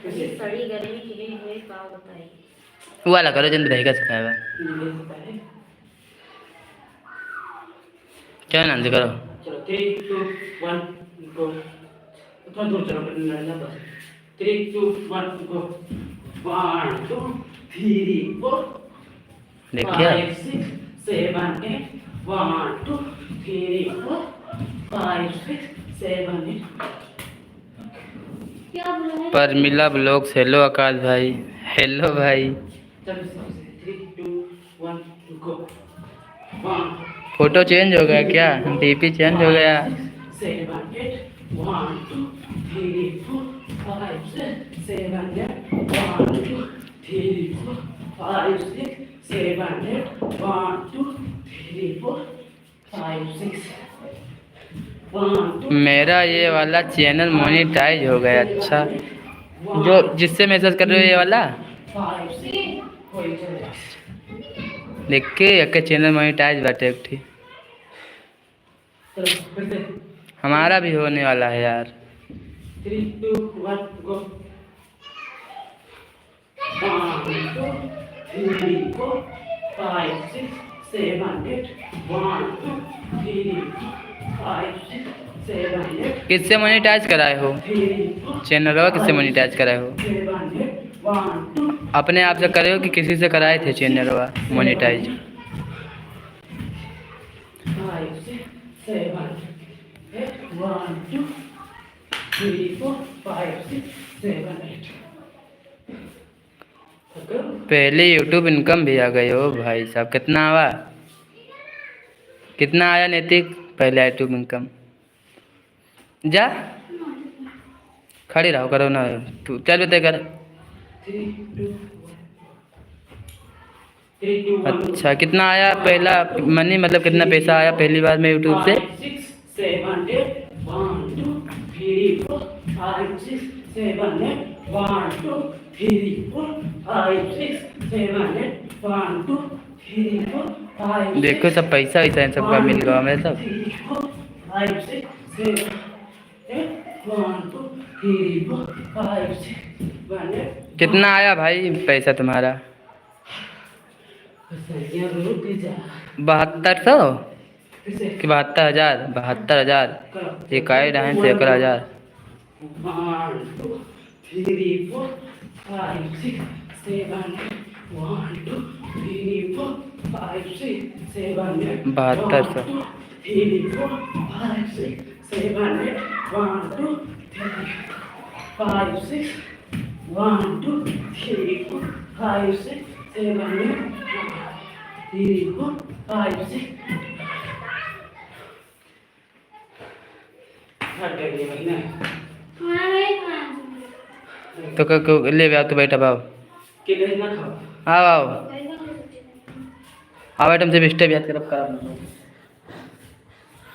ये सड़ी गर्मी की दिन हुई का बताइए। वो वाला करो जन रहेगा सिखाएगा। क्या नाम से करो। चलो 3 2 1 गो। थोड़ा दूर चलो लड़ना बस। 3 2 1 गो। 1 2 3 4 देखिए 5 6 7 8 1 2 3 4 5 6 7 8 क्या बोला है? परमिला ब्लॉग से हेलो आकाश भाई। हेलो भाई। चलो 3 2 1 गो। 1 फोटो चेंज हो गया क्या। डीपी चेंज हो गया। 7 8 1 2 3 4 5 6 7 8 1 2 3 4 5 6 7 8 1 2 3 4 5 6 1 2 मेरा ये वाला चैनल मोनेटाइज हो गया। अच्छा जो जिससे मैसेज कर रहे हो ये वाला 5 6 कोई चले। देख के एक चैनल मोनेटाइज बाटे एक ठीक। चलो फिर से हमारा भी होने वाला है यार। 3 2 1 गो। 1 2 3 4 5 6 7 8 1 2 3 5 6 7 8 किससे मोनेटाइज कराए हो 3 4 चैनल हो किससे मोनेटाइज कराए हो। 7 8 1 2 अपने आप से करे हो कि किसी से कराए थे चैनल मोनेटाइज। 5 6 7 8 1 2 3 4 5 6 7 8 पहले यूट्यूब इनकम भी आ गई हो भाई साहब। कितना आवा कितना आया नैतिक पहले यूट्यूब इनकम। जा खड़ी रहो करो ना तू चल बता कर। 3 2 3 2 1 अच्छा कितना आया पहला मनी मतलब कितना पैसा आया पहली बार में यूट्यूब से। 5 6 7 8 1 2 3 4 5 6 7 8 1 2 3 4 5 6 7 8 1 2 3 4 5 देखो सब पैसा वैसा इन सबका मिल गया हमें सब। 5 6 7 8 1 2 3 4 5 6 7 8 कितना आया भाई पैसा तुम्हारा। ये रुक जा 7200 कैसे कि 72,000 72,000 एक आए ढाई 1,000। 1 2 3 4 5 6 7 1 2 3 4 5 6 7 7200 3 4 5 6 7 1 2 3 5 6 1 2 3 4 5 6 7 3 4 5 6 हट गई महीना तो ले आओ तो बैठा आओ कि नहीं ना खाओ आओ आओ आइटम से बिस्टे भी याद कर खराब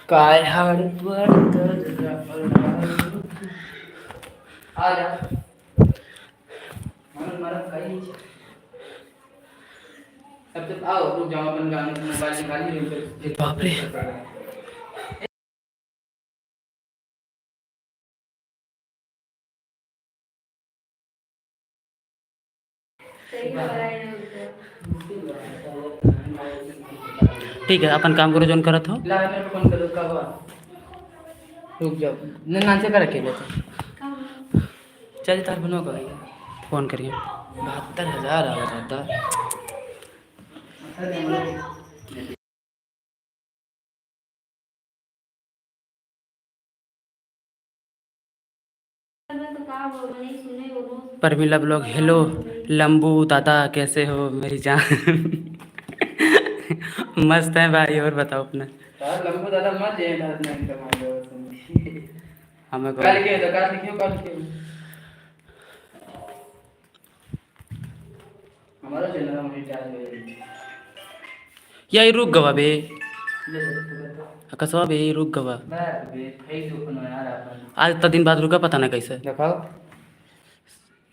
काय हार पर आ जा मन मारा कहीं अब तक आओ रुक जाओ अपन गाने मोबाइल निकाल ली बाप रे। ठीक है अपन काम करो जोन करत हो ला मेरे फोन कर का हुआ रुक जाओ न नाचे कर अकेले तो चल तार बनो का फोन करिए 72,000 आ जाता। परमिला ब्लॉग हेलो लंबू दादा कैसे हो मेरी जान मस्त है भाई और बताओ अपना यार लंबू दादा मत ये ना नहीं कमाओ हमें कल के तो कल लिखियो कल के हमारा चैनल में चार्ज हो जाएगी या रुक गवा बे कसवा बे रुक गवा यार आज तो दिन बाद रुका पता ना कैसे दिखाओ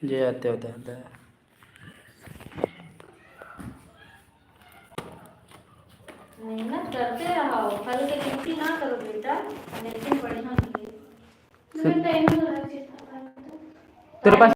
जे आते होता है मेहनत करते रहो कल के गिनती ना करो बेटा लेकिन बढ़िया तेरे पास